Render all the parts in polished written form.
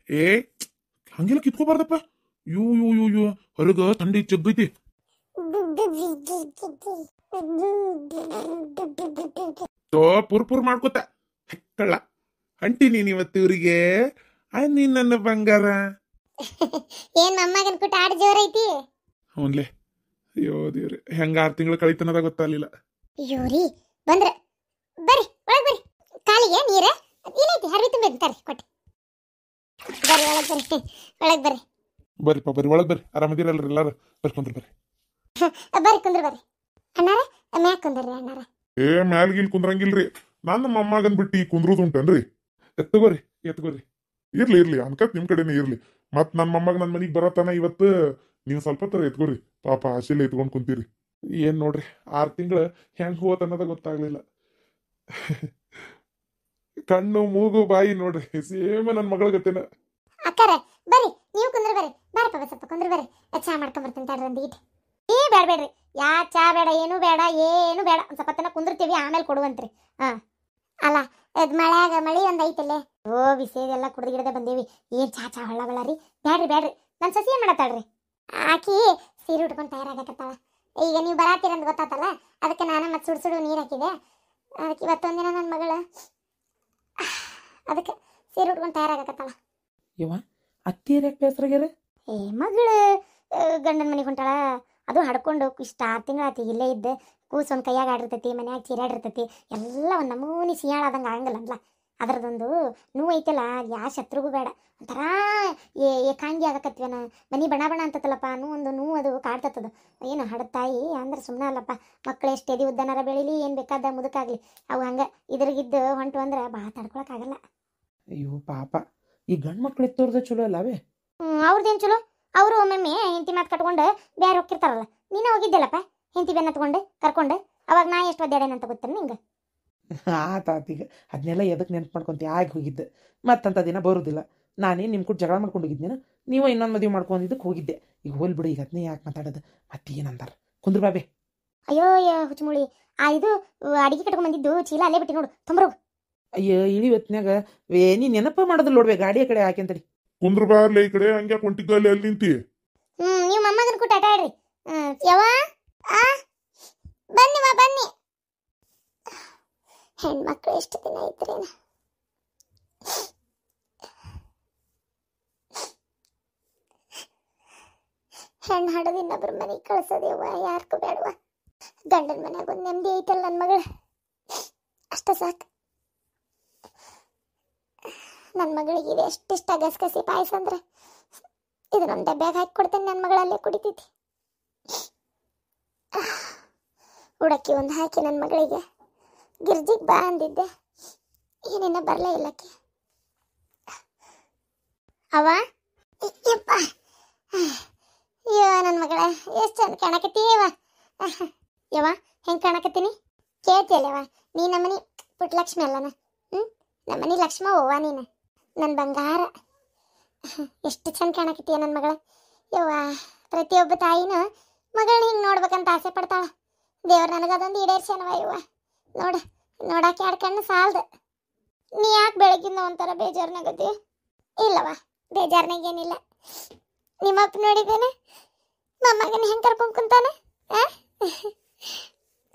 ಏ ಹಂಗೆಲ್ಲ ಕಿತ್ಕೋಬಾರ್ದಪ್ಪ. You you you you ಹೊರಗ ಥಂಡಿ ಜಗ್ಗೈತಿ. ತೋ ಪುರ್ ಮಾಡ್ಕೋತ ಕಳ್ಳ ಅಂಟಿ ನೀನ್ ಇವತ್ತು ಇವ್ರಿಗೆ ನೀನ್ ನನ್ನ ಬಂಗಾರ. ಏನ್ ಮೊಮ್ಮಗನ್ ಕುಟ ಆಡ್ ಜೋರ್ ಐತಿ. ಅವನ್ಲೆ ಅಯ್ಯೋ ದೇವ್ರೆ, ಹೆಂಗ 6 ತಿಂಗಳು ಕಳಿತನದ ಗೊತ್ತಾಗ್ಲಿಲ್ಲ. ಅಯ್ಯೋ ರೀ ಬಂದ್ರ ಬರ್ರಿ ಒಳಗ್ ಬರ್ರಿ. ಕಾಲಿಗೆ ನೀರ ಏನೈತಿ ಹರಿವಿ ತುಂಬಿ ತರ್ರಿ ಕೊಟ್ಟಿ. ಬರ್ರಿ ಒಳಗ್ ಬರ್ರಿ ಒಳಗ್ ಬರ್ರಿ. ಬರ್ರಿಪ್ಪ ಬರ್ರಿ ಒಳಗ್ ಬರ್ರಿ. ಆರಾಮದಿರಲ್ರಿ ಎಲ್ಲಾರು? ಬರ್ಕೊಂಡ್ರಿ ಬರ್ರಿ. ಬರ್ರಿ ಕುಂದ್ರ ಬರ್ರಿ. ಅಣ್ಣಾರ ಮ್ಯಾಕ್ ಕುಂದ್ರಿ ಅಣ್ಣಾರ. ಏ ಮ್ಯಾಲ್ಗಿಲ್ ಕುಂದ್ರಂಗಿಲ್ರಿ. ನನ್ನ ಮೊಮ್ಮಗನ್ ಬಿಟ್ಟು ಕುಂದ್ರೋದುಂಟೇನ್ರಿ? ಎತ್ತಗೋರಿ ಎತ್ಕೋರಿ. ಇರ್ಲಿ ಅನ್ಕತ್ ನಿಮ್ ಕಡೆನೇ ಇರ್ಲಿ. ಮತ್ ನನ್ ಮೊಮ್ಮಗ ನನ್ ಮನಿಗ್ ಬರತಾನ ಇವತ್ತು. ನೀವು ಸ್ವಲ್ಪ ತರ ಎತ್ಕೋರಿ. ಪಾಪ ಆಶೆಲ್ಲ ಎತ್ಕೊಂಡ್ ಕುಂತೀರಿ. ಏನ್ ನೋಡ್ರಿ 6 ತಿಂಗಳು ಹೆಂಗ್ ಹೋತ್ ಅನ್ನೋದ ಗೊತ್ತಾಗ್ಲಿಲ್ಲ. ಕಣ್ಣು ಮೂಗು ಬಾಯಿ ನೋಡ್ರಿ ಸೇಮ್ ನನ್ ಮಗಳ ಗತೆನ. ಅಕ್ಕಾರ ಬರ್ರಿ ನೀವು ಕುಂದ್ರ ಬರ್ರಿ. ಬಾರಪ್ಪ ಸ್ವಲ್ಪ ಕುಂದ್ರ ಬರ್ರಿ. ಚಾ ಮಾಡ್ಕೊಂಡ್ ಬರ್ತೀನಿ ತಡ್ರಿ ಒಂದೀಟ್. ಬೇಡ್ರಿ ಯಾ ಚಾ ಬೇಡ ಏನು ಬೇಡ ಏನು ಬೇಡ. ಒಂದ್ ಸ್ವಲ್ಪ ತನ ಕುಂದಿರ್ತೀವಿ ಆಮೇಲೆ ಕೊಡುವಂತ್ರಿ. ಅಲ್ಲ ಮಳ್ಯಾಗ ಮಳಿ ಒಂದ್ ಐತಲ್ಲೇ. ಓ ಬಿಸಿದೆಲ್ಲ ಕುಡ್ದು ಗಿಡದೆ ಬಂದೇವಿ. ಏನ್ ಚಾ ಚಾ ಹೊಳ್ಳ ಬಳ್ಳಾರಿ. ಬ್ಯಾಡ್ರಿ ನನ್ ಸಸಿ ಏನ್ ಮಾಡತ್ತಾಳ್ರಿ? ಆಕಿ ಸೀರೆ ಉಟ್ಕೊಂಡ್ ತಯಾರಾಗಕತ್ತಾಳ. ಈಗ ನೀವು ಬರಾತೀರಂತ ಗೊತ್ತಾತಲ್ಲ, ಅದಕ್ಕೆ ನಾನು ಮತ್ತೆ ಸುಡು ನೀರು ಹಾಕಿದೆ. ಅದಕ್ಕೆ ಇವತ್ತೊಂದಿನ ನನ್ನ ಮಗಳ ಅದಕ್ಕೆ ಸೀರೆ ಉಟ್ಕೊಂಡು ತಯಾರಾಗಕತ್ತಾಳ. ಯವ್ವ ಅತ್ತೀರ ಯಾಕೆ ಬೇಸರಾಗ್ಯಾರ? ಮಗಳು ಗಂಡನ ಮನೆಗೆ ಹೊಂಟಾಳ. ಅದು ಹಡ್ಕೊಂಡು ಇಷ್ಟ 6 ತಿಂಗಳು ಆತಿ ಇಲ್ಲೇ ಇದ್ದ. ಕೂಸು ಒಂದು ಕೈಯಾಗ ಆಡಿರ್ತೈತಿ, ಮನ್ಯಾಗ ಚೀರಾಡಿರ್ತೈತಿ. ಎಲ್ಲ ಒಂದು ನಮೂನಿ ಸಿಯಾಳಾದಂಗೆ ಆಗಂಗಿಲ್ಲ ಅನ್ಲ. ಅದರದೊಂದು ನೋವು ಐತಲ್ಲ, ಯಾವ ಶತ್ರುಗೂ ಬೇಡ. ಒಂಥರ ಏಕಾಂಗಿ ಆಗಕತ್ವೇನ, ಮನಿ ಬಣ ಅಂತತ್ತಲ್ಲಪ್ಪ ಅನ್ನೋ ಒಂದು ನೋವು ಅದು ಕಾಡ್ತತ್ತದ. ಏನು ಹಡತಾಯಿ ಅಂದ್ರೆ ಸುಮ್ಮನೆ ಅಲ್ಲಪ್ಪ. ಮಕ್ಳು ಎಷ್ಟು ಎದಿ ಉದ್ದನಾರ ಬೆಳೀಲಿ, ಏನು ಬೇಕಾದ ಮುದುಕಾಗ್ಲಿ, ಅವು ಹಂಗೆ ಇದ್ರಿಗಿದ್ದು ಹೊಂಟು ಅಂದ್ರೆ ಭಾಳ ತಡ್ಕೊಳಕ್ಕಾಗಲ್ಲ. ಅಯ್ಯೋ ಪಾಪ, ಈ ಗಂಡು ಮಕ್ಳು ಎತ್ತೋರ್ದ ಚಲೋ ಅಲ್ಲವೇ? ಅವ್ರದ್ದೇನು ಚಲೋ. ಅವರು ಒಮ್ಮೊಮ್ಮೆ ಹೆಂಡತಿ ಮಾತು ಕಟ್ಕೊಂಡು ಬೇರೆ ಹೋಗಿರ್ತಾರಲ್ಲ. ನೀನೇ ಹೋಗಿದ್ದೆಲ್ಲಪ್ಪ ಹೆಂಡತಿ ಬೆನ್ನ ತಗೊಂಡು ಕರ್ಕೊಂಡು. ಅವಾಗ ನಾ ಎಷ್ಟು ಒದ್ದಾಡೇನಂತ ಗೊತ್ತೇನೆ ನಿಂಗೆ? ಆತೀಗ ಅದನ್ನೆಲ್ಲ ಎದಕ್ಕೆ ನೆನ್ಪು ಮಾಡ್ಕೊಂತ ಆಗಿ ಹೋಗಿದ್ದೆ. ಮತ್ತಂತ ದಿನ ಬರೋದಿಲ್ಲ. ನಾನೇನು ನಿಮ್ಮ ಕೂಡ ಜಗಳ ಮಾಡ್ಕೊಂಡು ಹೋಗಿದ್ದೇನೆ. ನೀವು ಇನ್ನೊಂದು ಮದುವೆ ಮಾಡ್ಕೊಂಡಿದ್ದಕ್ಕೆ ಹೋಗಿದ್ದೆ. ಈಗ ಹೋಲ್ಬಿಡು, ಈಗ ಅದನ್ನೇ ಯಾಕೆ ಮಾತಾಡೋದು? ಮತ್ತೇನಂತಾರ? ಕುಂದ್ರ ಬಾಬೆ. ಅಯ್ಯೋ ಹುಚ್ಚುಮುಳಿ, ಇದು ಅಡಿಗೆ ಕಟ್ಕೊಂಡ್ ಬಂದಿದ್ದು ಚೀಲ ಅಲ್ಲೇ ಬಿಟ್ಟು ನೋಡು, ತೊಂಬರೋಗು. ಅಯ್ಯೋ ಇಳಿ ಹೊತ್ನ್ಯಾಗ ನೀ ನೆನಪ ಮಾಡೋದಿಲ್ಲ ನೋಡ್ಬೇ. ಗಾಡಿಯ ಕಡೆ ಹಾಕ್ಯಂತಡಿ. ಕುಂದ್ರ ಬಾರ್ಲಿ ಈ ಕಡೆ. ಹಂಗ್ಯಾಕೆ ಹೊಂಟಿದ್ದಲ್ಲಿ ಅಲ್ಲಿ ನಿಂತಿ? ನೀವು ಮೊಮ್ಮಗನ ಕೂಟ ಆಟ ಆಡ್ರಿ. ಯಾವ ಬನ್ನಿ ಹೆಣ್ಮಕ್ಳು ಎಷ್ಟು ದಿನ ಐತ್ರಿ. ಹೆಣ್ಣು ಹಡದು ಇನ್ನೊಬ್ರ ಮನೆಗೆ ಕಳ್ಸೋದೇವ ಯಾರ್ಗೂ ಬೇಡವ. ಗಂಡನ ಮನ್ಯಾಗ ಒಂದು ನೆಮ್ಮದಿ ಐತಲ್ಲ ನನ್ನ ಮಗಳು, ಅಷ್ಟ ಸಾಕು. ನನ್ನ ಮಗಳಿಗೆ ಇದು ಎಷ್ಟಿಷ್ಟ ಗಸಗಸಿ ಪಾಯಸ ಅಂದ್ರೆ ಇದನ್ನೊಂದು ಡಬ್ಬ್ಯಾಗ ಹಾಕಿ ಕೊಡ್ತೇನೆ. ನನ್ನ ಮಗಳಲ್ಲೇ ಕುಡಿತೈತಿ. ಉಡಕ್ಕಿ ಒಂದು ಹಾಕಿ ನನ್ನ ಮಗಳಿಗೆ ಗಿರ್ಜಿಗೆ ಬಾ ಅಂದಿದ್ದೆ, ಏನೇನ ಬರಲೇ ಇಲ್ಲಕ್ಕೆ. ಅವ ಯಪ್ಪ, ಅಯ್ಯೋ ನನ್ನ ಮಗಳ ಎಷ್ಟು ಚಂದ ಕಾಣಕತ್ತೀಯವ. ಯವ ಹೆಂಗೆ ಕಾಣಕತ್ತೀನಿ ಕೇಳ್ತಿಯಲ್ಲವ? ನೀ ನಮ್ಮನಿ ಪುಟ್ಟಲಕ್ಷ್ಮಿ ಅಲ್ಲನ? ನಮ್ಮನಿ ಲಕ್ಷ್ಮ ಅವ್ವ ನೀನು, ನನ್ನ ಬಂಗಾರ. ಎಷ್ಟು ಚಂದ ಕಾಣಕತ್ತೀಯ ನನ್ನ ಮಗಳ. ಯವ್ವ ಪ್ರತಿಯೊಬ್ಬ ತಾಯಿನೂ ಮಗಳನ್ನ ಹಿಂಗೆ ನೋಡ್ಬೇಕಂತ ಆಸೆ ಪಡ್ತಾಳ. ದೇವ್ರು ನನಗದೊಂದು ಈಡೇರ್ಸ್ಯಾನವ. ಯವ್ವ ನೋಡಕ್ಕೆ 2 ಕಣ್ಣು ಸಾಲದು. ನೀ ಯಾಕೆ ಬೆಳಗಿಂದ ಒಂಥರ ಬೇಜಾರ್ನಾಗತ್ತಿ? ಇಲ್ಲವ ಬೇಜಾರ್ನಾಗೇನಿಲ್ಲ. ನಿಮ್ಮಪ್ಪ ನೋಡಿದ್ದೇನೆ ಮೊಮ್ಮಗನ ಹೆಂಗೆ ಕರ್ಕೊಂಡು ಕುಂತಾನೆ.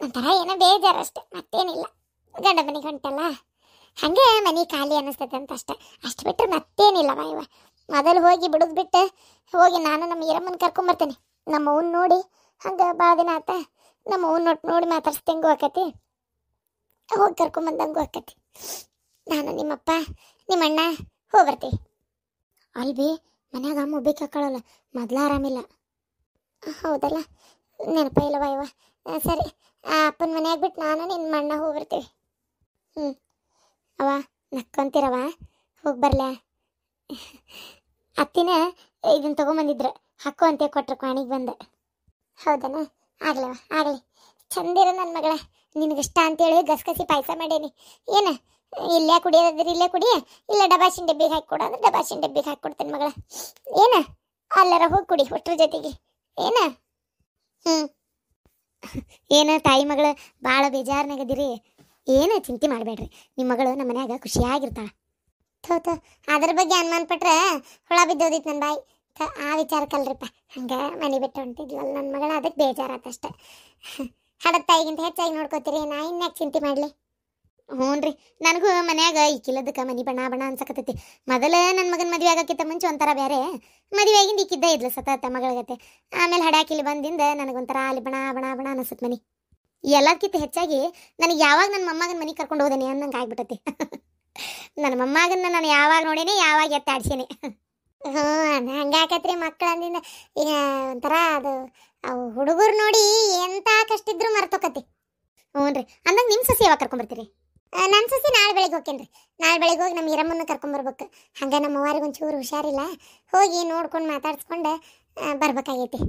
ಒಂಥರ ಏನೋ ಬೇಜಾರಷ್ಟೆ, ಮತ್ತೇನಿಲ್ಲ. ಗಂಡ ಮನೆಗೆ ಹೊಂಟಲ್ಲ ಹಂಗೆ ಮನೆ ಖಾಲಿ ಅನ್ನಿಸ್ತೈತೆ ಅಂತ ಅಷ್ಟು ಬಿಟ್ಟರೆ ಮತ್ತೇನಿಲ್ಲವ. ಇವ ಮೊದಲು ಹೋಗಿ ಬಿಡೋದು ಬಿಟ್ಟು ಹೋಗಿ ನಾನು ನಮ್ಮ ಈರಮ್ಮನ ಕರ್ಕೊಂಬರ್ತೇನೆ. ನಮ್ಮ ಅವ್ನ ನೋಡಿ ಹಂಗೆ ಭಾಳ ದಿನ ಆತ. ನಮ್ಮ ಅವ್ನ ನೋಡಿ ಮಾತಾಡ್ಸ್ದಂಗೂ ಆಕತಿ, ಹೋಗಿ ಕರ್ಕೊಂಬಂದಂಗೂ ಆಕತಿ. ನಾನು ನಿಮ್ಮಪ್ಪ ನಿಮ್ಮಣ್ಣ ಹೋಗ್ಬರ್ತೀವಿ. ಅಲ್ಬಿ ಮನ್ಯಾಗ ಅಮ್ಮ ಬೇಕಾಕಳಲ್ಲ, ಮೊದಲ ಆರಾಮಿಲ್ಲ. ಹೌದಲ್ಲ, ನೆನಪ ಇಲ್ಲವ ಇವ. ಸರಿ, ಆ ಅಪ್ಪನ ಮನ್ಯಾಗ ಬಿಟ್ಟು ನಾನು ನಿನ್ನ ಅಣ್ಣ ಹೋಗ್ಬರ್ತೀವಿ. ಅವ ನಕ್ಕೊಂತೀರವ, ಹೋಗಿ ಬರ್ಲ. ಅತ್ತಿನ ಇದನ್ನು ತೊಗೊಂಬಂದಿದ್ರು, ಹಾಕೋ ಅಂತ ಕೊಟ್ರು ಕ್ವಾಣಿಗೆ ಬಂದೆ. ಹೌದನ? ಆಗ್ಲವ ಆಗಲಿ. ಚಂದಿರ ನನ್ನ ಮಗಳ, ನಿನಗಿಷ್ಟ ಅಂತೇಳಿ ಗಸಗಸಿ ಪಾಯಸ ಮಾಡೇನಿ. ಏನು ಇಲ್ಲೇ ಕುಡಿಯೋದ್ರೆ ಇಲ್ಲೇ ಕುಡಿ, ಇಲ್ಲ ಡಬಾಸಿನ ಡಬ್ಬಿಗೆ ಹಾಕಿ ಕೊಡು ಅಂದ್ರೆ ಡಬಾಸಿನ ಡಬ್ಬಿಗೆ ಹಾಕಿ ಕೊಡ್ತೇನೆ ಮಗಳ. ಏನು ಅಲ್ಲರ ಹೋಗಿ ಕುಡಿ ಒಟ್ರ ಜೊತೆಗೆ. ಏನು ಏನು ತಾಯಿ ಮಗಳು ಭಾಳ ಬೇಜಾರ್ನಾಗದಿರಿ. ಏನು ಚಿಂತೆ ಮಾಡಬೇಡ್ರಿ. ನಿಮ್ಮ ಮಗಳು ನಮ್ಮ ಮನ್ಯಾಗ ಖುಷಿಯಾಗಿರ್ತಾಳೆ. ಥೋ ಥೋ ಅದ್ರ ಬಗ್ಗೆ ಅನುಮಾನ ಪಟ್ರೆ ಹುಳ ಬಿದ್ದೋದಿತ್ತು ನನ್ನ ಬಾಯಿ. ಆ ವಿಚಾರಕ್ಕಲ್ರಿಪ್ಪ ಹಂಗೆ ಮನೆ ಬಿಟ್ಟು ಹೊಂಟಿದ್ವಲ್ಲ ನನ್ನ ಮಗಳ, ಅದಕ್ಕೆ ಬೇಜಾರಾತಷ್ಟೆ. ಹಡದ ತಾಯಿಗಿಂತ ಹೆಚ್ಚಾಗಿ ನೋಡ್ಕೋತೀರಿ, ನಾ ಇನ್ಯಾಕೆ ಚಿಂತೆ ಮಾಡಲಿ. ಹ್ಞೂ ರೀ, ನನಗೂ ಮನ್ಯಾಗ ಈಕಿಲ್ಲದಕ್ಕೆ ಮನೆ ಬಣ ಬಣ ಅನ್ಸಕತ್ತೈತಿ. ಮೊದಲು ನನ್ನ ಮಗನ ಮದುವೆ ಆಗೋಕ್ಕಿಂತ ಮುಂಚೆ ಒಂಥರ ಬೇರೆ, ಮದುವೆ ಆಗಿಂದ ಈಕಿದ್ದ ಇದ್ಲು ಸತತ ಮಗಳಗತ್ತೆ. ಆಮೇಲೆ ಹಡ್ಯಾಕಿಲ್ಲಿ ಬಂದಿಂದ ನನಗೊಂಥರ ಅಲ್ಲಿ ಬಣ ಬಣ ಬಣ ಅನಿಸುತ್ತೆ ಮನೆ. ಎಲ್ಲದಕ್ಕಿಂತ ಹೆಚ್ಚಾಗಿ ನನಗೆ ಯಾವಾಗ ನನ್ನ ಮೊಮ್ಮಗನ ಮನೆ ಕರ್ಕೊಂಡು ಹೋದೇನೆ ಅನ್ನಂಗೆ ಆಗ್ಬಿಟ್ಟತಿ. ನನ್ನ ಮೊಮ್ಮಗನ್ನ ನಾನು ಯಾವಾಗ ನೋಡೇನೆ, ಯಾವಾಗ ಎತ್ತಾಡ್ಸೇನೆ. ಹ್ಞೂ ಅದು ಹಂಗೆ ಆಕತ್ರಿ ಮಕ್ಳು ಅಂದಿಂದ. ಈಗ ಒಂಥರ ಅದು ಅವು ಹುಡುಗರು ನೋಡಿ ಎಂಥ ಕಷ್ಟ ಇದ್ರು ಮರ್ತೋಕತಿ. ಹ್ಞೂ ರೀ, ಅಂದಂಗೆ ನಿಮ್ಮ ಸಸಿ ಯಾವಾಗ ಕರ್ಕೊಂಬರ್ತೀರಿ? ನನ್ನ ಸಸಿ ನಾಳೆ ಬೆಳಗ್ಗೆ ಹೋಗ್ತೇನೆ ರೀ. ನಾಳೆ ಬೆಳಗ್ಗೆ ಹೋಗಿ ನಮ್ಮ ಈರಮ್ಮನ ಕರ್ಕೊಂಬರ್ಬೇಕು. ಹಂಗೆ ನಮ್ಮ ಅವ್ವಾರಿಗೆ ಒಂಚೂರು ಹುಷಾರಿಲ್ಲ, ಹೋಗಿ ನೋಡ್ಕೊಂಡು ಮಾತಾಡ್ಸ್ಕೊಂಡು ಬರ್ಬೇಕಾಗೈತಿ.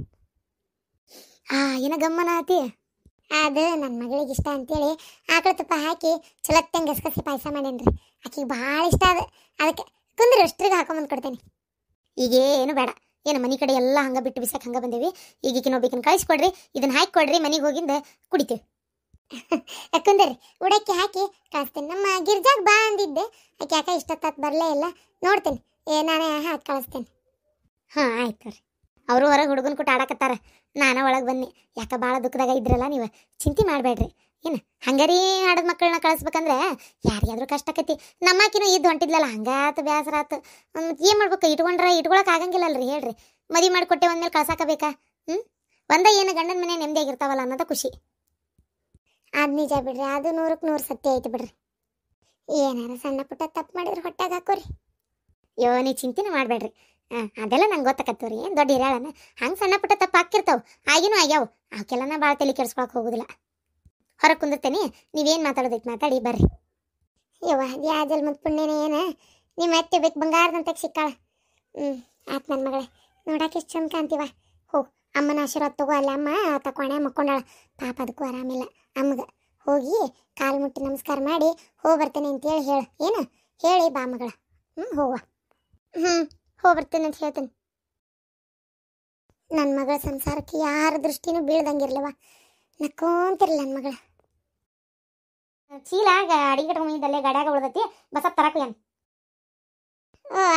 ಏನೋ ಗಮ್ಮನ ಆತಿ. ಅದು ನನ್ನ ಮಗಳಿಗೆ ಇಷ್ಟ ಅಂತೇಳಿ ಆಕಳ ತುಪ್ಪ ಹಾಕಿ ಚಲತ್ತಂಗೆ ಗಸಗಸಿ ಪಾಯಸ ಮಾಡೇನ್ರಿ. ಆಕಿಗೆ ಭಾಳ ಇಷ್ಟ ಅದಕ್ಕೆ ಕುಂದ್ರಿ ಅಷ್ಟ್ರಿಗೆ ಹಾಕೊಂಬಂದು ಕೊಡ್ತೇನೆ. ಈಗೇನು ಬೇಡ, ಏನು ಮನೆ ಕಡೆ ಎಲ್ಲ ಹಂಗೆ ಬಿಟ್ಟು ಬಿಸಕ್ಕೆ ಹಂಗೆ ಬಂದೇವಿ. ಈಗಿನ ಒಬ್ಬಿಕಿನ ಕಳಿಸ್ಕೊಡ್ರಿ, ಇದನ್ನ ಹಾಕಿ ಕೊಡ್ರಿ, ಮನೆಗೆ ಹೋಗಿಂದ ಕುಡಿತೀವಿ. ಕುಂದರಿ ಉಡಕ್ಕಿ ಹಾಕಿ ಕಳಿಸ್ತೇನೆ. ನಮ್ಮ ಗಿರ್ಜಾಗ ಬಾ ಅಂದಿದ್ದೆ, ಆಕೆ ಯಾಕೆ ಇಷ್ಟೊತ್ತಾತ್ ಬರಲೇ ಇಲ್ಲ. ನೋಡ್ತೇನೆ, ನಾನೇ ಹಾಕಿ ಕಳಿಸ್ತೇನೆ. ಹಾಂ ಆಯ್ತು ರೀ. ಅವರು ಹೊರಗೆ ಹುಡುಗನ ಕೂಟ ಆಡಕತ್ತಾರ, ನಾನು ಒಳಗೆ ಬನ್ನಿ. ಯಾಕೆ ಭಾಳ ದುಃಖದಾಗ ಇದ್ರಲ್ಲ ನೀವು, ಚಿಂತೆ ಮಾಡಬೇಡ್ರಿ. ಏನು ಹಂಗಾರಿ ಆಡದ ಮಕ್ಕಳನ್ನ ಕಳಿಸ್ಬೇಕಂದ್ರೆ ಯಾರಿಗಾದ್ರೂ ಕಷ್ಟ ಆಕತಿ. ನಮ್ಮಕಿನೂ ಇದ್ದು ಹೊಂಟಿದ್ಲಲ್ಲ, ಹಂಗಾತು ಬೇಸರ ಆತು. ಏನು ಮಾಡ್ಬೇಕು, ಇಟ್ಕೊಳಕ್ಕೆ ಆಗಂಗಿಲ್ಲಲ್ರಿ ಹೇಳ್ರಿ. ಮದುವೆ ಮಾಡಿಕೊಟ್ಟೆ ಒಂದ್ಮೇಲೆ ಕಳ್ಸಾಕಬೇಕಾ? ಏನು ಗಂಡನ ಮನೆ ನೆಮ್ಮದಿಯಾಗಿರ್ತಾವಲ್ಲ ಅನ್ನೋದು ಖುಷಿ. ಅದು ನಿಜ ಬಿಡ್ರಿ, ಅದು 100ಕ್ಕೆ 100 ಸತ್ಯ ಐತಿ ಬಿಡ್ರಿ. ಏನಾರ ಸಣ್ಣ ಪುಟ್ಟ ತಪ್ಪು ಮಾಡಿದ್ರೆ ಹೊಟ್ಟಾಗ ಹಾಕೋರಿ. ನೀ ಚಿಂತೆನೇ ಮಾಡಬೇಡ್ರಿ. ಅದೆಲ್ಲ ನಂಗೆ ಗೊತ್ತಾಕತ್ತವ್ರಿ, ಏನು ದೊಡ್ಡ ಹಿರಿಯಾಳನ. ಹಂಗೆ ಸಣ್ಣ ಪುಟ್ಟ ತಪ್ಪು ಹಾಕಿರ್ತಾವೆ, ಆಗಿನೂ ಆಗ್ಯಾವು. ಅವಕ್ಕೆಲ್ಲ ಭಾಳ ತಲೆ ಕೆಡ್ಸ್ಕೊಳಕ್ಕೆ ಹೋಗೋದಿಲ್ಲ. ಹೊರಗೆ ಕುಂದಿರ್ತೇನೆ, ನೀವೇನು ಮಾತಾಡೋದೈತೆ ಮಾತಾಡಿ ಬರ್ರಿ. ಯಾಜಲ್ ಮತ್ತು ಪುಣ್ಯನೇ ಏನು ನಿಮ್ಮ ಅತ್ತೆ ಬೇಕು ಬಂಗಾರದಂತ ಸಿಕ್ಕಾಳ. ಆತ್ ನನ್ನ ಮಗಳೇ, ನೋಡಕ್ಕೆ ಎಷ್ಟು ಚಂದ ಕಾಣ್ತೀವ. ಹೋಗಿ ಅಮ್ಮನ ಆಶೀರ್ವಾದ ತಗೋ. ಅಲ್ಲಿ ಅಮ್ಮ ತಕೊಂಡೆ ಮಕ್ಕೊಂಡಾಳ, ಪಾಪ ಅದಕ್ಕೂ ಆರಾಮಿಲ್ಲ ಅಮ್ಮಗೆ. ಹೋಗಿ ಕಾಲು ಮುಟ್ಟಿ ನಮಸ್ಕಾರ ಮಾಡಿ ಹೋಗಿ ಬರ್ತೇನೆ ಅಂತೇಳಿ ಹೇಳು. ಏನು ಹೇಳಿ ಬಾ ಮಗಳ. ಹೋಗುವ. ಹೋಗಿ ಬರ್ತೇನೆ ಅಂತ ಹೇಳ್ತೇನೆ. ನನ್ನ ಮಗಳ ಸಂಸಾರಕ್ಕೆ ಯಾರ ದೃಷ್ಟಿನೂ ಬೀಳ್ದಂಗಿರ್ಲವ, ನಕ್ಕೊಂತಿರ್ಲಿ ನನ್ನ ಮಗಳ. ಚೀಲ ಅಡಿಗೆ ಕಟ್ಕೊಂಡಿದ್ದಲ್ಲೇ ಗಾಡ್ಯಾಗ ಉಳ್ದೈತಿ, ಬಸ ತರಕು ಏನು.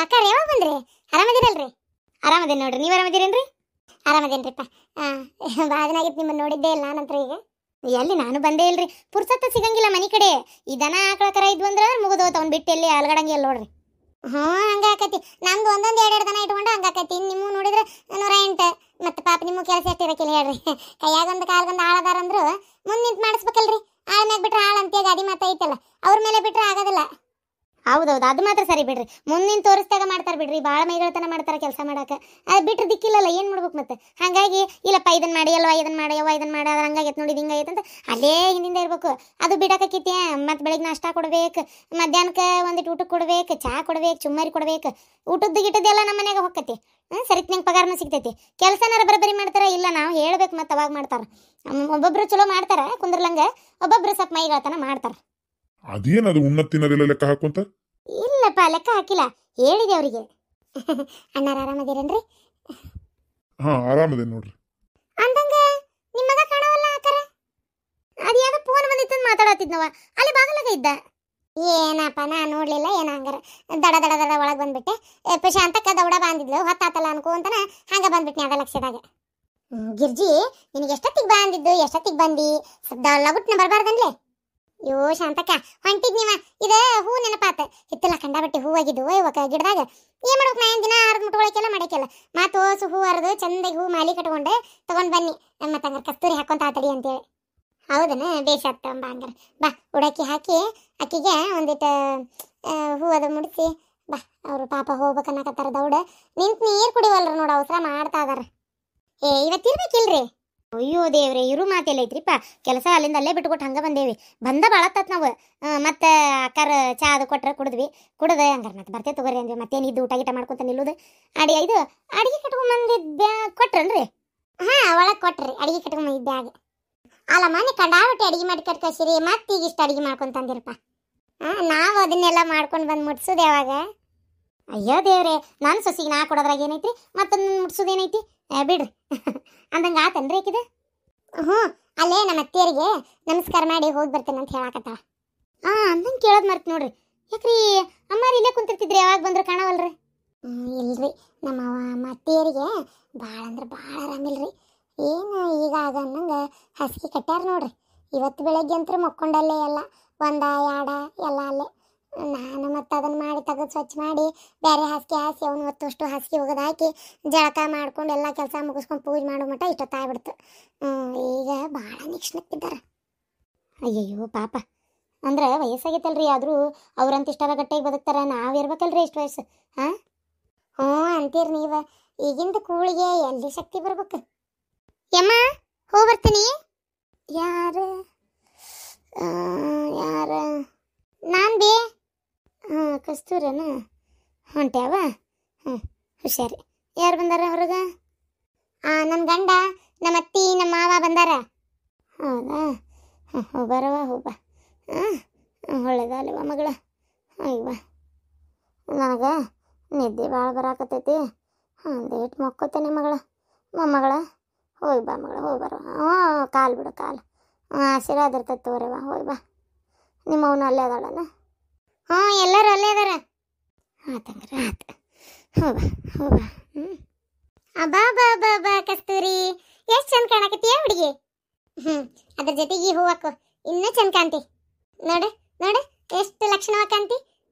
ಅಕ್ಕ ಯಾವಾಗ ಬಂದ್ರಿ? ಆರಾಮದಿರಲ್ರಿ? ಆರಾಮದೇನು ನೋಡ್ರಿ, ನೀವು ಆರಾಮದಿರೇನ್ರಿ? ಆರಾಮದೇನ್ರಿಪ್ಪ. ಭಾಳ ದಿನ ಆಗಿತ್ತು ನಿಮ್ಮನ್ನು ನೋಡಿದ್ದೇ ಇಲ್ಲ ನಂತರ. ಈಗ ಎಲ್ಲಿ ನಾನು ಬಂದೇ ಇಲ್ರಿ, ಪುರ್ಸತ್ತ ಸಿಗಂಗಿಲ್ಲ ಮನೆ ಕಡೆ. ಈ ದನ ಆಕಳ ಕರ ಇದ್ವು ಅಂದ್ರೆ ಮುಗಿದೋತ ಅವ್ನು ಬಿಟ್ಟು ಎಲ್ಲಿ ಅಲ್ಗಡಂಗಿ ಎಲ್ಲ ನೋಡ್ರಿ. ಹಂಗೆ ಆಕತಿ, ನಮ್ದು ಒಂದೊಂದು 2 ದನ ಇಟ್ಕೊಂಡು ಹಂಗೆ ಆಕತಿ. ನಿಮ್ಮ ನೋಡಿದ್ರೆ 108 ಮತ್ತೆ ಪಾಪ ನಿಮ್ಮ ಕೆಲಸ ಎಷ್ಟು ಇರಕ್ಕಿಲ್ಲ ಹೇಳ್ರಿ. ಕೈಯಾಗೊಂದು ಕಾಲ್ಗೊಂದು ಆಳದಾರ ಅಂದ್ರು ಮುಂದೆ ನಿಂತು ಮಾಡಿಸ್ಬೇಕಲ್ರಿ. ಆಳ ಮ್ಯಾಗ ಬಿಟ್ರೆ ಆಳ ಅಂತ ಗಾಡಿ ಮಾತೈತಲ್ಲ, ಅವ್ರ ಮೇಲೆ ಬಿಟ್ರೆ ಆಗೋದಿಲ್ಲ. ಹೌದೌದು, ಅದು ಮಾತ್ರ ಸರಿ ಬಿಡ್ರಿ. ಮುಂದಿನ ತೋರಿಸ್ದಾಗ ಮಾಡ್ತಾರೆ ಬಿಡ್ರಿ, ಭಾಳ ಮೈಗಳತನ ಮಾಡ್ತಾರೆ ಕೆಲಸ ಮಾಡಕ್ಕೆ. ಅದು ಬಿಟ್ರೆ ದಿಕ್ಕಿಲ್ಲಲ್ಲ, ಏನು ಮಾಡ್ಬೇಕು ಮತ್ತೆ. ಹಾಗಾಗಿ ಇಲ್ಲಪ್ಪ ಇದನ್ನ ಮಾಡಿ ಅಲ್ವಾ, ಇದನ್ನ ಮಾಡಿ ಅವ್ವ ಇದನ್ನ ಮಾಡಿ, ಅದು ಹಂಗಾಗೈತೆ ನೋಡಿ ಹಿಂಗಾಗೈತೆ ಅಂತ ಅಲ್ಲೇ ಹಿಂದಿಂದ ಇರ್ಬೇಕು. ಅದು ಬಿಡಾಕೈತಿ. ಮತ್ತು ಬೆಳಿಗ್ಗೆ ನಾಷ್ಟ ಕೊಡ್ಬೇಕು, ಮಧ್ಯಾಹ್ನಕ್ಕೆ ಒಂದಿಟ್ಟು ಊಟಕ್ಕೆ ಕೊಡ್ಬೇಕು, ಚಹಾ ಕೊಡ್ಬೇಕು, ಚುಮ್ಮರಿ ಕೊಡ್ಬೇಕು. ಊಟದ್ದು ಗಿಟ್ಟದ್ದೆಲ್ಲ ನಮ್ಮ ಮನೆಯಾಗ ಹೋಗ್ತೈತಿ. ಸರಿತ್ನಂಗೆ ಪಗಾರನೂ ಸಿಗ್ತೈತಿ. ಕೆಲಸನಾರ ಬರಬರಿ ಮಾಡ್ತಾರ ಇಲ್ಲ, ನಾವು ಹೇಳ್ಬೇಕು ಮತ್ತೆ ಅವಾಗ ಮಾಡ್ತಾರೆ. ಒಬ್ಬೊಬ್ರು ಚಲೋ ಮಾಡ್ತಾರ ಕುಂದ್ರಲಂಗ, ಒಬ್ಬೊಬ್ರು ಸ್ವಲ್ಪ ಮೈಗಳತನ ಮಾಡ್ತಾರ. ಅದೇನದು ಉಣ್ಣತ್ ತಿನ್ನೋದೆಲ್ಲ ಲೆಕ್ಕ ಹಾಕೊಂತ? ಇಲ್ಲಪ್ಪ, ಲೆಕ್ಕ ಹಾಕಿಲ್ಲ, ಹೇಳಿದೆ ಅವರಿಗೆ. ಅಣ್ಣಾರ ಆರಾಮದಿರೇನ್ರಿ? ಆರಾಮದೇ ನೋಡ್ರಿ. ಅಂದಂಗ ನಿಮ್ಮ ಮಗ ಕಾಣವಲ್ಲ ಆಕರ. ಅದು ಯಾವ್ದೋ ಫೋನ್ ಬಂದಿತ್ತು ಮಾತಾಡತ್ತಿದ್ನವ, ಅಲ್ಲಿ ಬಾಗಲಾಗ ಇದ್ದ. ಏನಪ್ಪ ನಾ ನೋಡ್ಲಿಲ್ಲ. ಏನ ಹಂಗಾರ ದಡ ದಡ ದಡ ಒಳಗೆ ಬಂದ್ಬಿಟ್ಟೆ. ಪ್ರಶಾಂತಕ್ಕ ದೌಡ ಬಂದಿದ್ಲು, ಹೊತ್ತಾತಲ್ಲ ಅನ್ಕೊಂತನ ಹಂಗ ಬಂದ್ಬಿಟ್ನಿ ಅದ ಲಕ್ಷದಾಗ. ಗಿರ್ಜಿ, ನಿನಗೆ ಎಷ್ಟೊತ್ತಿಗೆ ಬಂದಿದ್ದು, ಎಷ್ಟೊತ್ತಿಗೆ ಬಂದಿ? ಲಗುಟ್ನ ಬರಬಾರ್ದನ್ಲೇ. ಯೋ ಶಾಂತಕ್ಕ ಹೊಂಟಿದ್ ನೀವ. ಇದ ಹೂ ನೆನಪಾತ ಹಿತ್ತಲ್ಲ, ಕಂಡಾಬಟ್ಟಿ ಹೂ ಆಗಿದ್ದು ಇವಾಗ ಗಿಡದಾಗ. ಏನ್ ಮಾಡ್ಬೇಕು, ನಾ ಏನ್ ದಿನ ಹರಿದು ಮುಟ್ಕೊಳಕ್ಕೆಲ್ಲ ಮಾಡಕ್ಕೆಲ್ಲ. ಮತ್ತು ಓಸು ಹೂ ಹರಿದು ಚಂದಾಗಿ ಹೂ ಮಾಲಿ ಕಟ್ಕೊಂಡು ತಗೊಂಡ್ ಬನ್ನಿ. ಮತ್ತೆ ಹಂಗಾರೆ ಕಸ್ತೂರಿ ಹಾಕೊಂತ ಆತಡಿ ಅಂತೇಳಿ. ಹೌದನ? ಬೇಷತ್ತ ಅಂಬ. ಹಂಗಾರ ಬಾ, ಉಡಕ್ಕಿ ಹಾಕಿ ಅಕ್ಕಿಗೆ ಒಂದಿಟ್ಟು ಹೂ ಅದು ಮುಡಿಸಿ ಬಾ. ಅವರು ಪಾಪ ಹೋಗ್ಬೇಕನ್ನಕತ್ತಾರ ದೌಡ. ನಿಂತು ನೀರು ಕುಡಿವಲ್ರ ನೋಡು, ಅವಸರ ಮಾಡ್ತಾ ಇದಾರ. ಇವತ್ತಿರ್ಬೇಕಿಲ್ರಿ? ಅಯ್ಯೋ ದೇವ್ರೆ, ಇರು ಮಾತೆಲ್ಲ ಐತ್ರಿಪ್ಪ. ಕೆಲಸ ಅಲ್ಲಿಂದ ಅಲ್ಲೇ ಬಿಟ್ಕೊಟ್ಟು ಹಂಗೆ ಬಂದೇವಿ. ಬಂದ ಭಾಳತ್ತತ್ ನಾವು. ಮತ್ತೆ ಅಕ್ಕಾರ ಚಾ ಅದು ಕೊಟ್ರೆ ಕುಡಿದ್ವಿ. ಕುಡ್ದು ಹಂಗಾರೆ ಮತ್ತೆ ಬರ್ತೇ ತಗೋರಿ ಅಂದ್ವಿ. ಮತ್ತೇನಿದ್ದು ಊಟ ಗೀಟ ಮಾಡ್ಕೊತ ನಿಲ್ಲುದು. ಇದು ಅಡಿಗೆ ಕಟ್ಕೊಂಬಂದಿದ್ದು ಬ್ಯಾಗ್ ಕೊಟ್ರನ್ರಿ? ಒಳಗೆ ಕೊಟ್ರಿ ಅಡಿಗೆ ಕಟ್ಕೊಂಬಂದಿದ್ದು ಬ್ಯಾಗ್. ಅಲ್ಲ ಮನೆ ಕಂಡಾಬಿಟ್ಟು ಅಡಿಗೆ ಮಾಡಿ ಕಟ್ಕಸಿರಿ, ಮತ್ತೆ ಈಗ ಇಷ್ಟು ಅಡಿಗೆ ಮಾಡ್ಕೊಂತಂದಿರಪ್ಪ. ನಾವು ಅದನ್ನೆಲ್ಲ ಮಾಡ್ಕೊಂಡು ಬಂದು ಮುಟ್ಸೋದು ಯಾವಾಗ? ಅಯ್ಯೋ ದೇವ್ರೆ, ನಾನು ಸೊಸಿಗೆ ನಾ ಕೊಡೋದ್ರಾಗ ಏನೈತಿ, ಮತ್ತೊಂದು ಮುಟ್ಸೋದೇನೈತಿ? ಬಿಡ್ರಿ. ಅಂದಂಗೆ ಆತನ್ರಿ ಆಕಿದ? ಅಲ್ಲೇ ನಮ್ಮ ಅತ್ತೆಯರಿಗೆ ನಮಸ್ಕಾರ ಮಾಡಿ ಹೋಗಿ ಬರ್ತೇನೆ ಅಂತ ಹೇಳಾಕತ್ತಾಳ. ಅಂದಂಗೆ ಕೇಳೋದು ಮರ್ತು ನೋಡ್ರಿ. ಯಾಕ್ರಿ ಅಮ್ಮಾರಿ ಇಲ್ಲೇ ಕುಂತಿರ್ತಿದ್ರಿ, ಯಾವಾಗ ಬಂದ್ರೆ ಕಾಣವಲ್ರಿ? ಇಲ್ರಿ, ನಮ್ಮ ಅತ್ತೆಯರಿಗೆ ಭಾಳ ಅಂದ್ರೆ ಭಾಳ ಆರಾಮಿಲ್ರಿ. ಏನು ಈಗ ಆಗ ಅನ್ನಂಗೆ ಹಾಸಿಗೆ ಕಟ್ಟ್ಯಾರ ನೋಡ್ರಿ. ಇವತ್ತು ಬೆಳಗ್ಗೆ ಅಂತೂ ಮಕ್ಕೊಂಡಲ್ಲೇ ಎಲ್ಲ ಒಂದ ಯಾಡ ಎಲ್ಲ ಅಲ್ಲೇ. ನಾನು ಮತ್ತು ಅದನ್ನು ಮಾಡಿ ತೆಗೆದು ಸ್ವಚ್ಛ ಮಾಡಿ ಬೇರೆ ಹಾಸಿಗೆ ಹಾಸಿ ಅವನು ಹೊತ್ತಷ್ಟು ಹಾಸಿಗೆ ಒಗೆದು ಹಾಕಿ ಜಳಕ ಮಾಡ್ಕೊಂಡು ಎಲ್ಲ ಕೆಲಸ ಮುಗಿಸ್ಕೊಂಡು ಪೂಜೆ ಮಾಡೋ ಮಟ್ಟ ಇಷ್ಟೊತ್ತಾಗ್ಬಿಡ್ತು. ಈಗ ಭಾಳ ನಿಕ್ಷಣಕ್ಕಿದ್ದಾರೆ. ಅಯ್ಯಯ್ಯೋ ಪಾಪ, ಅಂದ್ರೆ ವಯಸ್ಸಾಗೈತಲ್ರಿ, ಆದರೂ ಅವ್ರಂತ ಇಷ್ಟರ ಗಟ್ಟಿಗೆ ಬದುಕ್ತಾರ, ನಾವಿರ್ಬೇಕಲ್ರಿ ಇಷ್ಟು ವಯಸ್ಸು. ಹಾಂ ಹ್ಞೂ ಅಂತೀರಿ ನೀವು. ಈಗಿಂದ ಕೂಳಿಗೆ ಎಲ್ಲಿ ಶಕ್ತಿ ಬರ್ಬೇಕು? ಯಮ್ಮ ಹೋ ಬರ್ತೀನಿ. ಯಾರು ಯಾರು ನಾನು ಬೇ ಕಸ್ತೂರನ ಹೊಂಟ್ಯಾವ? ಹುಷಾರಿ. ಯಾರು ಬಂದಾರ ಹೊರಗೆ? ನಮ್ಮ ಗಂಡ, ನಮ್ಮ ಅತ್ತಿ, ನಮ್ಮ ಮಾವ ಬಂದಾರ. ಹೌದಾ? ಹೋಗ್ಬಾರವ, ಹೋಗ್ಬಾ. ಒಳ್ಳೆದಲ್ವ ಮಗಳ? ಅಯ್ಯವ್ವ, ನನಗೆ ನಿದ್ದೆ ಭಾಳ ಬರಾಕತ್ತೈತಿ. ಲೇಟ್ ಮಕ್ಕೋತೇನೆ ಮಗಳ. ಮೊಮ್ಮಗಳ ಹೋಗಿ ಬಾ ಮಗಳ, ಹೋಗಿ ಬರುವ. ಕಾಲು ಬಿಡು, ಕಾಲು ಆಶೀರ್ವಾದ ಇರ್ತೈತೆ ತೋರವ. ಹೋಗಿ ಬಾ. ನಿಮ್ಮವನು ಅಲ್ಲೇ ಅದಾಳನ? ಎಲ್ಲರೂ ಅಲ್ಲೇ ಅದಾರ. ಆತಂಗ್ರ ಆತ. ಹೋಗ ಹೋಗ. ಬಾ ಬಾ ಬಾ ಬಾ ಕಸ್ತೂರಿ, ಎಷ್ಟು ಚಂದ ಕಾಣಕತ್ತೀಯ ಹುಡುಗಿ. ಅದ್ರ ಜೊತೆಗೆ ಈ ಹೂವಕ್ಕು ಇನ್ನೂ ಚಂದ ಕಾಣ್ತಿ. ನೋಡು ನೋಡು, ಎಷ್ಟು ಲಕ್ಷಣವಾಗಿ ಕಾಣ್ತಿ.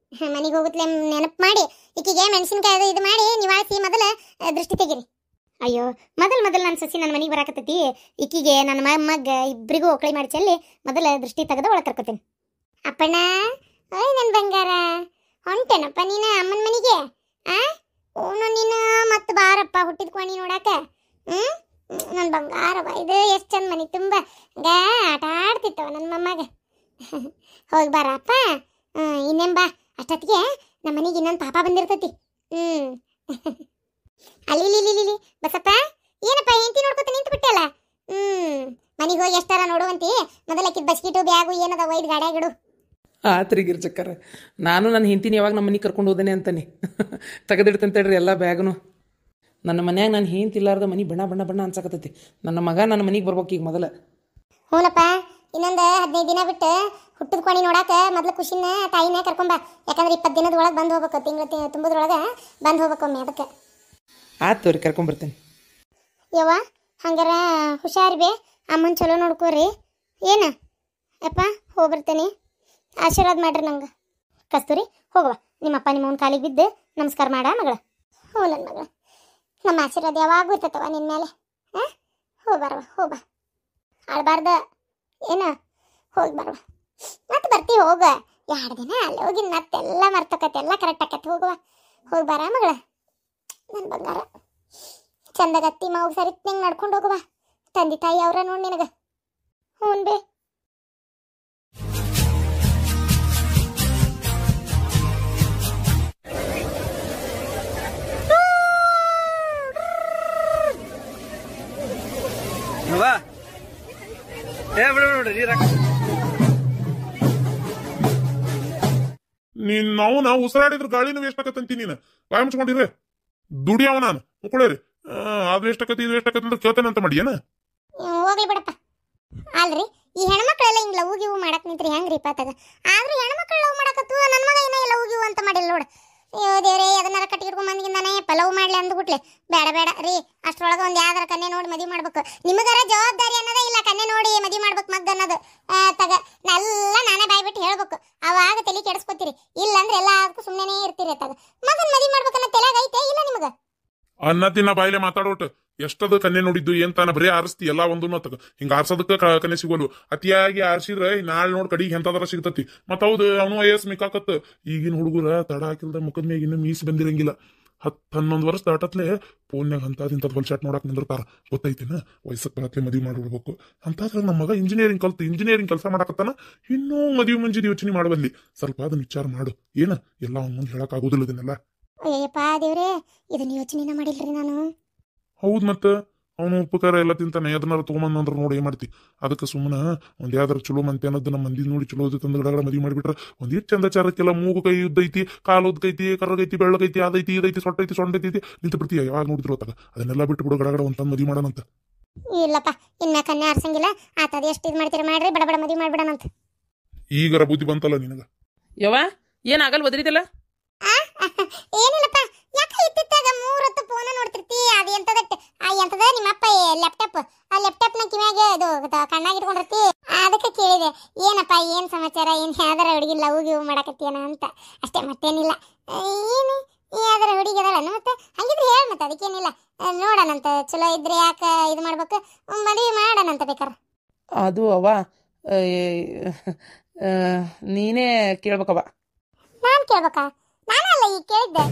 ಮನೆಗೆ ಹೋಗುತ್ತಲೇ ನೆನಪು ಮಾಡಿ ಈಕಿಗೆ ಮೆಣಸಿನ್ಕಾಯಿ ಇದು ಮಾಡಿ ನಿವಾಳಿಸಿ ಮೊದಲು ದೃಷ್ಟಿ ತೆಗೀರಿ. ಅಯ್ಯೋ, ಮೊದಲು ನನ್ನ ಸಸಿ ನನ್ನ ಮನೆಗೆ ಬರಾಕತ್ತೈತಿ. ಈಕಿಗೆ ನನ್ನ ಮಗ ಇಬ್ಬರಿಗೂ ಒಕ್ಕಳಿ ಮಾಡಿ ಚೆಲ್ಲಿ ಮೊದಲು ದೃಷ್ಟಿ ತೆಗೆದು ಒಳಗೆ ಕರ್ಕೋತೀನಿ. ಅಪ್ಪಣ್ಣ, ಓಯ್ ನನ್ನ ಬಂಗಾರ, ಹೊಂಟೇನಪ್ಪ ನೀನು ಅಮ್ಮನ ಮನೆಗೆ? ಓನು ನೀನು ಮತ್ತೆ ಬಾರಪ್ಪ ಹುಟ್ಟಿದ ಕೋಣಿ ನೋಡಾಕ. ನನ್ನ ಬಂಗಾರವ, ಇದು ಎಷ್ಟು ಚಂದ ಮನೆ ತುಂಬ ಆಟ ಆಡ್ತಿತ್ತವ ನನ್ನ ಮೊಮ್ಮಗ. ಹೋಗಿ ಬಾರಪ್ಪ. ಇನ್ನೇಂಬಾ, ಅಷ್ಟೊತ್ತಿಗೆ ನಮ್ಮ ಮನೆಗೆ ಇನ್ನೊಂದು ಪಾಪ ಬಂದಿರ್ತೈತಿ. ಅಲ್ಲಿ ಬಸಪ್ಪ, ಏನಪ್ಪ ಹೆಂಡತಿ ನೋಡ್ಕೊತ ನಿಂತು ಬಿಟ್ಟಲ್ಲ? ಮನೆಗೆ ಹೋಗಿ ಎಷ್ಟಾರ ನೋಡುವಂತಿ, ಮೊದಲಕ್ಕಿದ್ ಬಸ್ಕಿಟು ಬ್ಯಾಗು ಏನದ ಒಯ್ದು ಗಾಡ್ಯಾಗಿಡು. ಆತ್ರಿ ಗಿರ್ಜಕ್ಕರ, ನಾನು ನನ್ನ ಹೆಂಡತಿನ ಯಾವಾಗ ನಮ್ಮ ಮನೆಗೆ ಕರ್ಕೊಂಡು ಹೋದೇನೆ ಅಂತಾನೆ ತೆಗೆದಿಡ್ತಂತೇಳ್ರಿ ಎಲ್ಲ ಬ್ಯಾಗನು. ನನ್ನ ಮನ್ಯಾಗ ನಾನು ಹೆಂಡತಿ ಇಲ್ಲಾರ್ದ ಮನೆ ಬಣ್ಣ ಬಣ್ಣ ಬಣ್ಣ ಅನ್ಸಕತ್ತೈತಿ. ನನ್ನ ಮಗ ನನ್ನ ಮನೆಗೆ ಬರ್ಬೇಕು ಈಗ ಮೊದಲ. ಹ್ಞೂನಪ್ಪ, ಇನ್ನೊಂದು 15 ದಿನ ಬಿಟ್ಟು ಹುಟ್ಟಿದ ಕೋಣಿ ನೋಡಾಕ ಮೊದಲು ಖುಷಿನ ತಾಯಿನೇ ಕರ್ಕೊಂಬ. ಯಾಕಂದ್ರೆ 20 ದಿನದ ಒಳಗೆ ಬಂದು ಹೋಗ್ಬೇಕು, ತಿಂಗಳು ತುಂಬದ್ರೊಳಗೆ ಬಂದು ಹೋಗ್ಬೇಕು ಒಮ್ಮೆ. ಅದಕ್ಕೆ ಆತು ರೀ, ಕರ್ಕೊಂಬರ್ತೇನೆ. ಯವ್ವ, ಹಂಗಾರ ಹುಷಾರಿ ಬೇ, ಅಮ್ಮನ ಚಲೋ ನೋಡ್ಕೋರಿ. ಏನು ಯಪ್ಪ, ಹೋಗ್ಬರ್ತೇನೆ. ಆಶೀರ್ವಾದ ಮಾಡ್ರಿ ನಂಗೆ. ಕಸ್ತೂರಿ, ಹೋಗುವ. ನಿಮ್ಮಪ್ಪ ನಿಮ್ಮವನ ಕಾಲಿಗೆ ಬಿದ್ದು ನಮಸ್ಕಾರ ಮಾಡ ಮಗಳ. ಹ್ಞೂ ನನ್ನ ಮಗಳ, ನಮ್ಮ ಆಶೀರ್ವಾದ ಯಾವಾಗೂ ಇರ್ತೈತವ ನಿನ್ನ ಮೇಲೆ. ಹೋಗ್ಬಾರವ, ಹೋಗ್ಬ, ಆಳ್ಬಾರ್ದ ಏನ, ಹೋಗಿ ಬರವ. ಮತ್ತೆ ಬರ್ತೀವಿ, ಹೋಗ. 2 ದಿನ ಅಲ್ಲಿ ಹೋಗಿ ಮತ್ತೆಲ್ಲ ಮರ್ತಕತ್ತೆ, ಎಲ್ಲ ಕರೆಕ್ಟ್ ಆಕತ್ತೆ. ಹೋಗುವ, ಹೋಗಿ ಬಾರ ಮಗಳ ನನ್ನ ಬಂಗಾರ. ಚಂದಗತ್ತಿ ಮಾವು ಸರಿ ನಿಂಗೆ ನಡ್ಕೊಂಡು ಹೋಗುವ. ತಂದೆ ತಾಯಿ ಅವ್ರ ನೋಡಿ ನಿನಗೆ. ಹ್ಞೂ ಬೇ. ನಾವು ಉಸಿರಾಡಿದ್ರ ಗಾಳಿನೂ ವೇಸ್ಟ್ ಆಕತ್ತಂತಿ. ನೀನು ಬಾಯ್ ಮುಚ್ಕೊಂಡಿರಿ, ದುಡಿಯವ ನಾನು ಮುಕ್ಕೊಳ್ಳೇರಿ. ಅದು ಎಷ್ಟಾಕತಿ ಇದು ಎಷ್ಟಾಕತಿ ಅಂತ ಕೇಳ್ತೇನೆ ಅಂತ ಮಾಡಿ ಏನ? ಹೋಗ್ಲಿ ಬಿಡಪ್ಪ. ಅಲ್ರಿ, ಈ ಹೆಣ್ಮಕ್ಳೆಲ್ಲ ಹಿಂಗ್ ಲವ್ ಗಿವ್ ಮಾಡಕ್ ನಿಂತ್ರಿ ಹೆಂಗ್ರಿ ಪಾತಾಗ? ಆದ್ರೂ ಹೆಣ್ಮಕ್ಳು ಲವ್ ಮಾಡಕತ್ತು, ನನ್ನ ಮಗ ಏನ ಲವ್ ಗಿವ್ ಅಂತ ಮಾಡಿಲ್ಲ ನೋಡು. ಅಯ್ಯೋ ದೇವ್ರೇ, ಅದನ್ನಾರ ಕಟ್ಟಿ ಹಿಡ್ಕೊಂಡ್ ಬಂದಿಂದಾನೆ ಪಲವ್ ಮಾಡ್ಲಿ ಅಂದ್ಬಿಟ್ಲೆ. ಬೇಡ ಬೇಡ ರೀ, ಅಷ್ಟ್ರೊಳಗೆ ಒಂದು ಯಾವ್ದಾರ ಕನ್ಯೆ ನೋಡಿ ಮದುವೆ ಮಾಡ್ಬೇಕು. ನಿಮಗಾರ ಜವಾಬ್ದಾರಿ ಅನ್ನೋದೇ ಇಲ್ಲ, ಕನ್ಯೆ ನೋಡಿ ಮದುವೆ ಮಾಡ್ಬೇಕು ಮಗ್ ಅನ್ನೋದು. ತಗ ಎಲ್ಲ ನಾನೇ ಬಾಯ್ಬಿಟ್ಟು ಹೇಳ್ಬೇಕು, ಅವಾಗ ತಲೆ ಕೆಡಿಸ್ಕೊತೀರಿ. ಇಲ್ಲಾಂದ್ರೆ ಎಲ್ಲದಕ್ಕೂ ಸುಮ್ಮನೆ ಇರ್ತೀರಿ. ತಗ ಮಗನ್ ಮದುವೆ ಮಾಡ್ಬೇಕನ್ನೋ ತಲೆಯಾಗ ಐತೆ ಇಲ್ಲ ನಿಮಗ? ಅನ್ನ ತಿನ್ನ ಬಾಯಿಲೆ ಮಾತಾಡೋಟ್ ಎಷ್ಟದ ಕನ್ಯೆ ನೋಡಿದ್ದು ಏನ್ ತಾನ ಬರೀ ಆರಿಸ್ತಿ ಎಲ್ಲ ಒಂದು ತಗ. ಹಿಂಗ ಆರ್ಸೋದಕ್ಕ ಕನ್ಯೆ ಸಿಗೋಲು. ಅತಿಯಾಗಿ ಆರ್ಸಿದ್ರೆ ನಾಳೆ ನೋಡ್ ಕಡಿಗೆ ಎಂತದಾರ ಸಿಗ್ತತಿ. ಮತ್ ಹೌದು, ಅವನು ವಯಸ್ಸು ಮಿಕ್ಕಾಕತ್. ಈಗಿನ ಹುಡುಗರ ತಡ ಹಾಕಿಲ್ದ ಮುಖದ ಮ್ಯಾಗ ಇನ್ನು ಮೀಸ್ ಬಂದಿರಂಗಿಲ್ಲ. 10-11 ವರ್ಷ ದಾಟತ್ಲೆ ಫೋನ್ಯಾಗ ಅಂತದ್ ಹೊಲ್ಚಾಟ್ ನೋಡಕ್ ನಿಂದಿರ್ತಾರ. ಗೊತ್ತೈತಿನ? ವಯಸ್ಸಕ್ ಬರತ್ಲೆ ಮದ್ವಿ ಮಾಡ್ಬಿಡ್ಬೇಕು ಅಂತಾದ್ರ ನಮ್ಮ ಮಗ ಇಂಜಿನಿಯರಿಂಗ್ ಕೆಲಸ ಮಾಡಕತ್ತಾನ. ಇನ್ನೂ ಮದುವೆ ಮುಂಜಿದ ಯೋಚನೆ ಮಾಡಬಲ್ಲಿ. ಸ್ವಲ್ಪ ಅದನ್ನ ವಿಚಾರ ಮಾಡು. ಏನ ಎಲ್ಲ ಅವ್ನ ಮುಂದೆ ಹೇಳಕ್ ಆಗೋದಿಲ್ಲ ಇದನ್ನೆಲ್ಲ. ಅಯ್ಯಪ್ಪ ದೇವ್ರೇ, ಇದನ್ನ ಯೋಚನೆನ ಮಾಡಿಲ್ರಿ ನಾನು. ಹೌದ್, ಮತ್ತ ಅವನು ಉಪಕಾರ ಎಲ್ಲ ತಿಂತಾನೆ. ಅದನ್ನಾರ ತಗೊಂಬಂದ್ರ ನೋಡಿ ಏನ್ ಮಾಡ್ತಿ? ಅದಕ್ಕೆ ಸುಮ್ಮನೆ ಒಂದ್ ಯಾವ್ದಾರ ಚಲೋ ಮಂತೆ ಅನ್ನೋದು ನಮ್ಮ ಮಂದಿ ನೋಡಿ ಚಲೋ ತಂದು ಗಡಗಡ ಮದ್ವಿ ಮಾಡಿಬಿಟ್ರ ಒಂದಿಷ್ಟು ಚಂದ ಚಾರಕ್ಕೆಲ್ಲ ಮೂಗು ಕೈ ಉದ್ದೈತಿ, ಕಾಲು ಉದ್ದೈತಿ, ಕರ್ರಗೈತಿ, ಬೆಳ್ಳಗೈತಿ, ಅದೈತಿ ಇದೈತಿ, ಸೊಂಟೈತಿ ನಿಂತು ಬಿಡ್ತೀಯ. ಯಾವಾಗ ನೋಡಿದ್ರು ಹೊತ್ತಾಗ ಅದನ್ನೆಲ್ಲ ಬಿಟ್ಟು ಬಿಡು, ಗಡಗಡ ಒಂದ್ ಮದ್ವಿ ಮಾಡೋಣಂತ. ಇಲ್ಲಪ್ಪ, ಇನ್ಮ್ಯಾ ಕನ್ಯಾ ಆರ್ಸಂಗಿಲ್ಲ. ಆತದ ಎಷ್ಟು ಇದು ಮಾಡ್ತೀರ ಮಾಡ್ರಿ, ಬಡ ಬಡ ಮದ್ವಿ ಮಾಡ್ಬಿಡಣಂತ. ಈಗರ ಬುದ್ಧಿ ಬಂತಲ್ಲ ನಿನಗ. ಯವ್ವ, ಏನಾಗಲ್ಲ ಒದರಿದಲ್ಲ ಆ? ಏನಿಲ್ಲಪ್ಪ ಯಾಕ ಇತ್ತಿತ್ತಾಗ ಮೂರತ್ತು ಫೋನ್ ನೋಡ್ತಿರ್ತಿ ಅದು ಎಂತದ ನಿಮ್ಮಪ್ಪ ಲ್ಯಾಪ್ಟಾಪ್ ಆ ಲ್ಯಾಪ್ಟಾಪ್ ನ ಕಿವ್ಯಾಗ ಇದು ಕಣ್ಣಾಗ ಇಟ್ಕೊಂಡಿರ್ತಿ ಅದಕ್ಕೆ ಕೇಳಿದೆ ಏನಪ್ಪ ಏನ್ ಸಮಾಚಾರ ಏನ್ ಯಾವ್ದಾರ ಹುಡುಗಿ ಲವ್ ಗಿವ್ ಮಾಡಕತ್ತೀಯನ ಅಂತ ಅಷ್ಟೇ ಮತ್ತೇನಿಲ್ಲ ಏನು ಯಾವ್ದಾರ ಹುಡುಗಿ ಅದಳ ಮತ್ತೆ ಹಂಗಿದ್ರೆ ಹೇಳ ಮತ್ತೆ ಅದಕ್ಕೇನಿಲ್ಲ ನೋಡಣಂತ ಚಲೋ ಇದ್ರೆ ಯಾಕ ಇದು ಮಾಡ್ಬೇಕು ಮದುವೆ ಮಾಡಣಂತ ಬೇಕಾರ ಅದು ಅವ್ವ ನೀನೇ ಕೇಳ್ಬೇಕವ್ವ ನಾನ್ ಕೇಳ್ಬೇಕಾ ನಾನಲ್ಲ ಈಗ ಕೇಳಿದ್ದೆ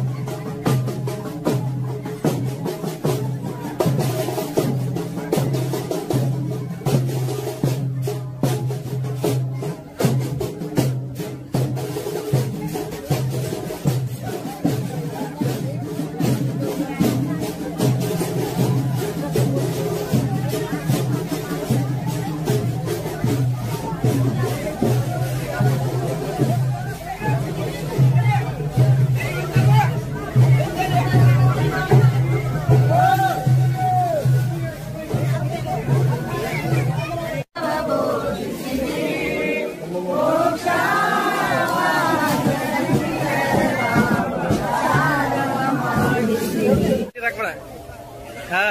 ಹಾ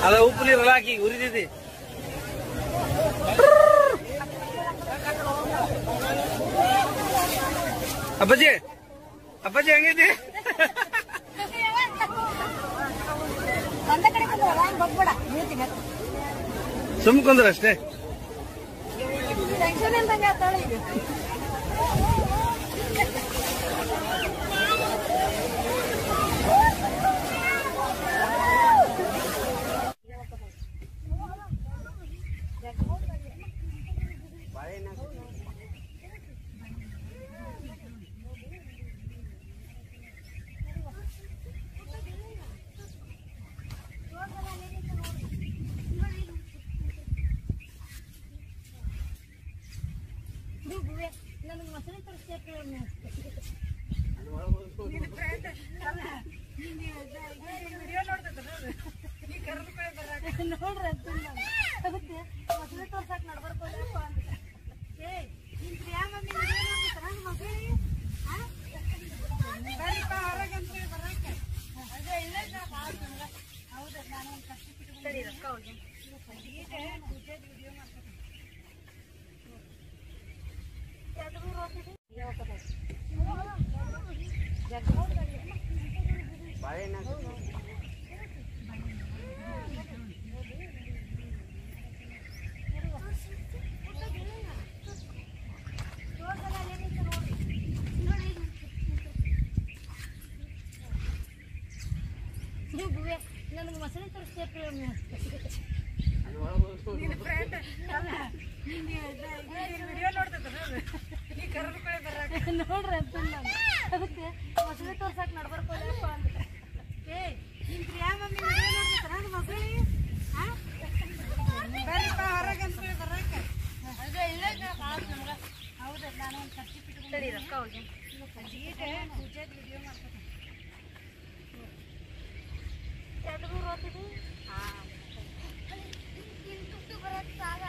ಅದ ಉಪ್ಪು ನೀರಲ್ಲ ಹಾಕಿ ಉರಿದಿದೆ ಅಪ್ಪಾಜಿ ಅಪ್ಪಾಜಿ ಹೆಂಗಿದೆ ಸುಮ್ ಕುಂದ್ರ ಅಷ್ಟೇ ನನಗೆ ಮಸಳೆ ತರಿಸ್ತೇವೆ ವಿಡಿಯೋ ನೋಡ್ರಿ ಅಂತ ಅದಕ್ಕೆ ಮಸಳೆ ತೋರ್ಸಕ್ ನಡ್ಬರ್ಕೋದಪ್ಪ ಅಂತ ಏ ನಿಮ್ ಪ್ರಿಯಾ ಮಮ್ಮಿ ವಿಡಿಯೋ ನೋಡ್ತಾರ ಮಸಳೆ ಬರ್ರಿಪ್ಪ ಹೊರಗಂತ ಬರಕ ಅದೇ ಇಲ್ಲ ನಮ್ಗೆ ಹೌದಾ ನಾನು ಒಂದು ಸರ್ಟಿಫಿಕೇಟ್ ಸರಿ ರೊಕ್ಕ ಹೋಗಿ ಪೂಜೆದ ವಿಡಿಯೋ ಮಾಡ್ತೀನಿ ಎರಡು ಓದಿದ್ವಿ ಹಾಂ ಬರತ್ತಾಗ